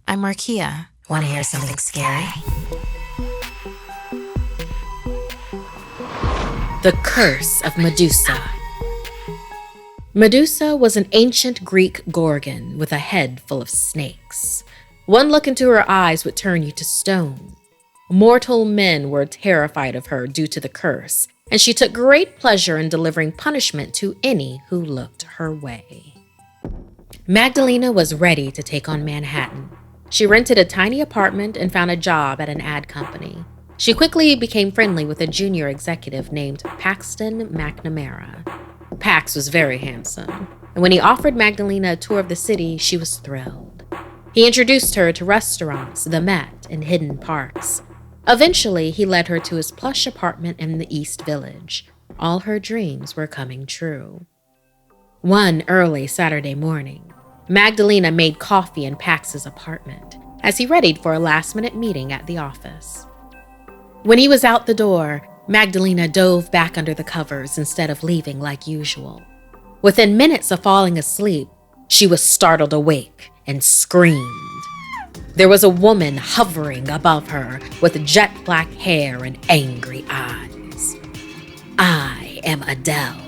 I'm Markeia. Want to hear something scary? The Curse of Medusa. Medusa was an ancient Greek Gorgon with a head full of snakes. One look into her eyes would turn you to stone. Mortal men were terrified of her due to the curse, and she took great pleasure in delivering punishment to any who looked her way. Magdalena was ready to take on Manhattan. She rented a tiny apartment and found a job at an ad company. She quickly became friendly with a junior executive named Paxton McNamara. Pax was very handsome, and when he offered Magdalena a tour of the city, she was thrilled. He introduced her to restaurants, the Met, and hidden parks. Eventually, he led her to his plush apartment in the East Village. All her dreams were coming true. One early Saturday morning, Magdalena made coffee in Pax's apartment as he readied for a last-minute meeting at the office. When he was out the door, Magdalena dove back under the covers instead of leaving like usual. Within minutes of falling asleep, she was startled awake and screamed. There was a woman hovering above her with jet black hair and angry eyes. "I am Adele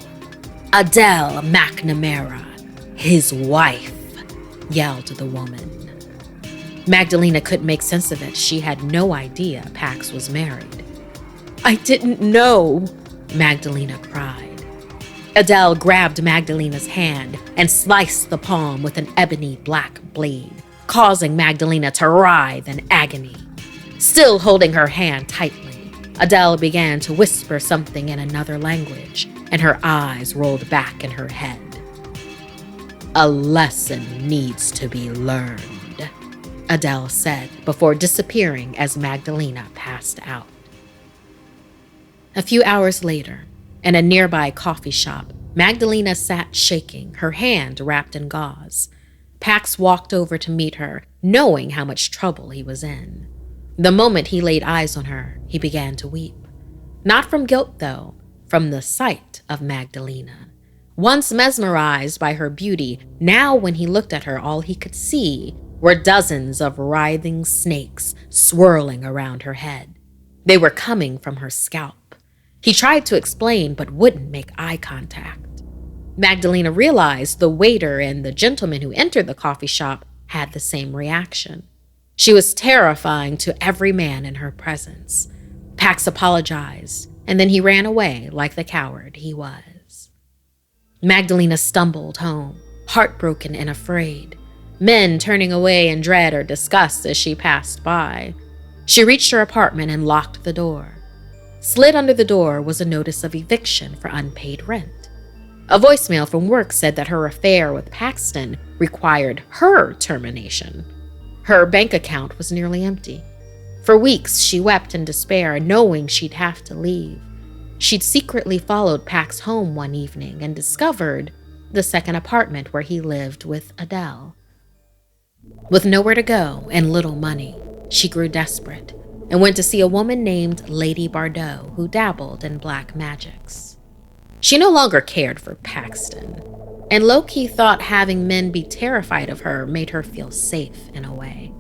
McNamara, his wife," yelled the woman. Magdalena couldn't make sense of it. She had no idea Pax was married. "I didn't know," Magdalena cried. Adele grabbed Magdalena's hand and sliced the palm with an ebony black blade, causing Magdalena to writhe in agony. Still holding her hand tightly, Adele began to whisper something in another language, and her eyes rolled back in her head. "A lesson needs to be learned," Adele said before disappearing as Magdalena passed out. A few hours later, in a nearby coffee shop, Magdalena sat shaking, her hand wrapped in gauze. Pax walked over to meet her, knowing how much trouble he was in. The moment he laid eyes on her, he began to weep. Not from guilt, though, from the sight of Magdalena. Once mesmerized by her beauty, now when he looked at her, all he could see were dozens of writhing snakes swirling around her head. They were coming from her scalp. He tried to explain, but wouldn't make eye contact. Magdalena realized the waiter and the gentleman who entered the coffee shop had the same reaction. She was terrifying to every man in her presence. Pax apologized, and then he ran away like the coward he was. Magdalena stumbled home, heartbroken and afraid, men turning away in dread or disgust as she passed by. She reached her apartment and locked the door. Slid under the door was a notice of eviction for unpaid rent. A voicemail from work said that her affair with Paxton required her termination. Her bank account was nearly empty. For weeks, she wept in despair, knowing she'd have to leave. She'd secretly followed Pax home one evening and discovered the second apartment where he lived with Adele. With nowhere to go and little money, she grew desperate and went to see a woman named Lady Bardot who dabbled in black magics. She no longer cared for Paxton, and low-key thought having men be terrified of her made her feel safe in a way.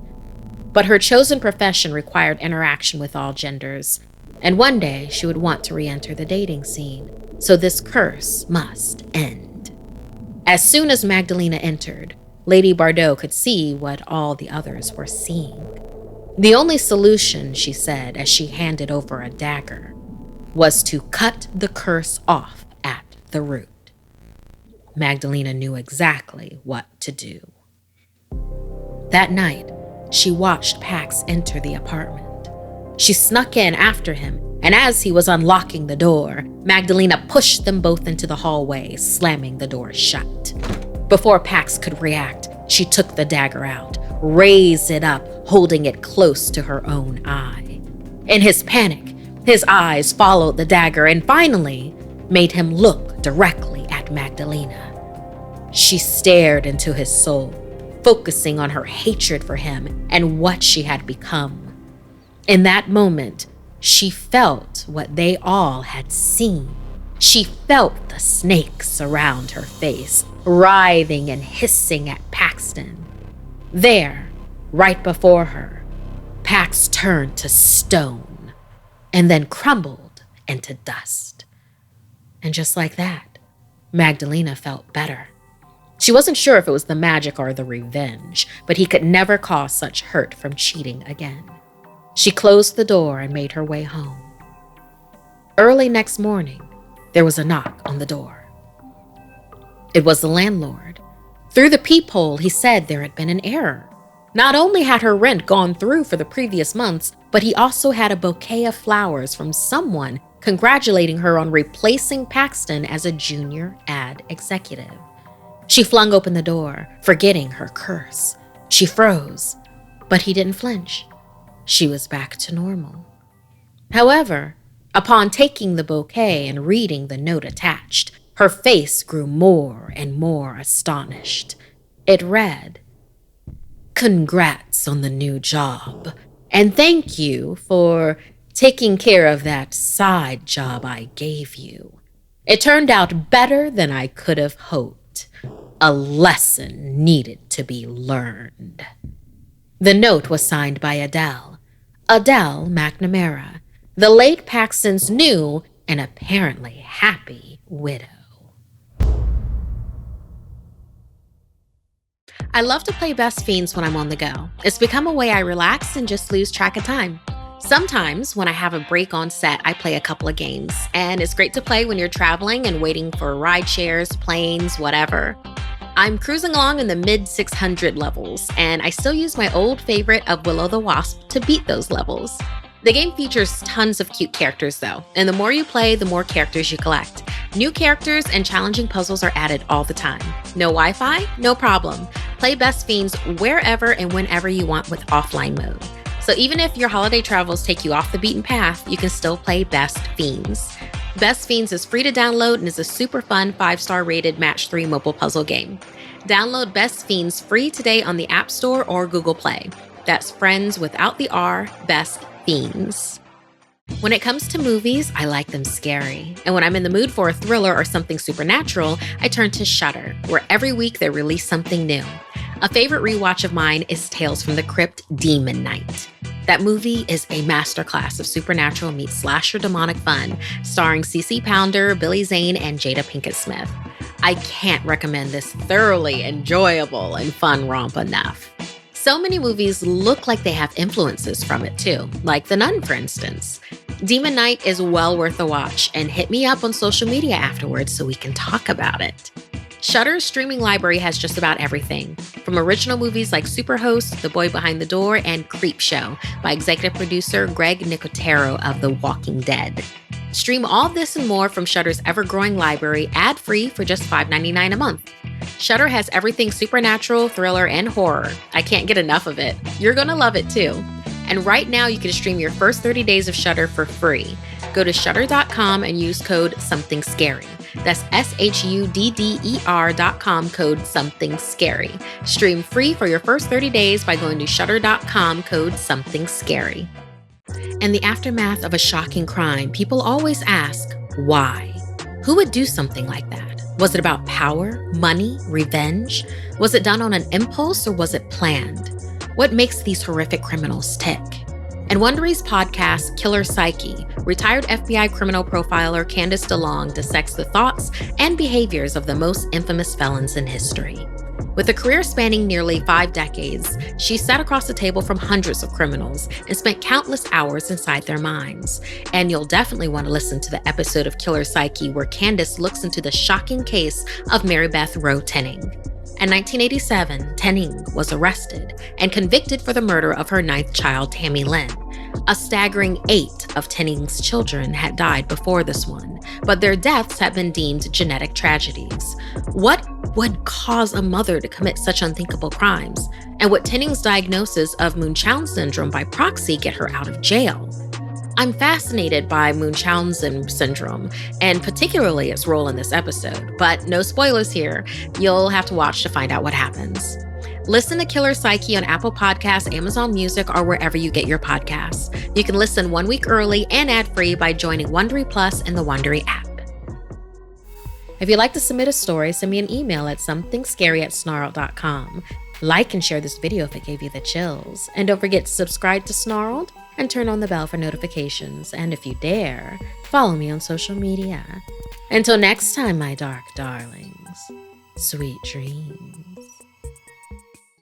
But her chosen profession required interaction with all genders, and one day she would want to re-enter the dating scene, so this curse must end. As soon as Magdalena entered, Lady Bardot could see what all the others were seeing. The only solution, she said as she handed over a dagger, was to cut the curse off at the root. Magdalena knew exactly what to do. That night, she watched Pax enter the apartment. She snuck in after him, and as he was unlocking the door, Magdalena pushed them both into the hallway, slamming the door shut. Before Pax could react, she took the dagger out, raised it up, holding it close to her own eye. In his panic, his eyes followed the dagger and finally made him look directly at Magdalena. She stared into his soul, focusing on her hatred for him and what she had become. In that moment, she felt what they all had seen. She felt the snakes around her face, writhing and hissing at Paxton. There, Right before her, Pax turned to stone and then crumbled into dust. And just like that, Magdalena felt better. She wasn't sure if it was the magic or the revenge, but he could never cause such hurt from cheating again. She closed the door and made her way home. Early next morning, there was a knock on the door. It was the landlord. Through the peephole, he said there had been an error. Not only had her rent gone through for the previous months, but he also had a bouquet of flowers from someone congratulating her on replacing Paxton as a junior ad executive. She flung open the door, forgetting her curse. She froze, but he didn't flinch. She was back to normal. However, upon taking the bouquet and reading the note attached, her face grew more and more astonished. It read, "Congrats on the new job, and thank you for taking care of that side job I gave you. It turned out better than I could have hoped. A lesson needed to be learned." The note was signed by Adele McNamara, the late Paxton's new and apparently happy widow. I love to play Best Fiends when I'm on the go. It's become a way I relax and just lose track of time. Sometimes when I have a break on set, I play a couple of games, and it's great to play when you're traveling and waiting for ride shares, planes, whatever. I'm cruising along in the mid-600 levels, and I still use my old favorite of Willow the Wasp to beat those levels. The game features tons of cute characters though, and the more you play, the more characters you collect. New characters and challenging puzzles are added all the time. No Wi-Fi? No problem. Play Best Fiends wherever and whenever you want with offline mode. So even if your holiday travels take you off the beaten path, you can still play Best Fiends. Best Fiends is free to download and is a super fun 5-star rated match 3 mobile puzzle game. Download Best Fiends free today on the App Store or Google Play. That's friends without the R, Best Fiends. When it comes to movies, I like them scary. And when I'm in the mood for a thriller or something supernatural, I turn to Shudder, where every week they release something new. A favorite rewatch of mine is Tales from the Crypt Demon Knight. That movie is a masterclass of supernatural meets slasher demonic fun, starring CeCe Pounder, Billy Zane, and Jada Pinkett Smith. I can't recommend this thoroughly enjoyable and fun romp enough. So many movies look like they have influences from it too, like The Nun, for instance. Demon Knight is well worth a watch, and hit me up on social media afterwards so we can talk about it. Shudder's streaming library has just about everything, from original movies like Superhost, The Boy Behind the Door, and Creepshow by executive producer Greg Nicotero of The Walking Dead. Stream all this and more from Shudder's ever-growing library ad-free for just $5.99 a month. Shudder has everything supernatural, thriller, and horror. I can't get enough of it. You're gonna love it too. And right now you can stream your first 30 days of Shudder for free. Go to shudder.com and use code SomethingScary. That's SHUDDER.com, code SomethingScary. Stream free for your first 30 days by going to shudder.com, code SomethingScary. In the aftermath of a shocking crime, people always ask, why? Who would do something like that? Was it about power, money, revenge? Was it done on an impulse or was it planned? What makes these horrific criminals tick? In Wondery's podcast, Killer Psyche, retired FBI criminal profiler Candice DeLong dissects the thoughts and behaviors of the most infamous felons in history. With a career spanning nearly 5 decades, she sat across the table from hundreds of criminals and spent countless hours inside their minds. And you'll definitely want to listen to the episode of Killer Psyche where Candice looks into the shocking case of Mary Beth Rowe Tenning. In 1987, Tenning was arrested and convicted for the murder of her 9th child, Tammy Lynn. A staggering 8 of Tenning's children had died before this one, but their deaths had been deemed genetic tragedies. What would cause a mother to commit such unthinkable crimes? And would Tenning's diagnosis of Munchausen syndrome by proxy get her out of jail? I'm fascinated by Munchausen syndrome, and particularly its role in this episode, but no spoilers here. You'll have to watch to find out what happens. Listen to Killer Psyche on Apple Podcasts, Amazon Music, or wherever you get your podcasts. You can listen 1 week early and ad-free by joining Wondery Plus in the Wondery app. If you'd like to submit a story, send me an email at somethingscary@snarled.com. Like and share this video if it gave you the chills. And don't forget to subscribe to Snarled and turn on the bell for notifications. And if you dare, follow me on social media. Until next time, my dark darlings, sweet dreams.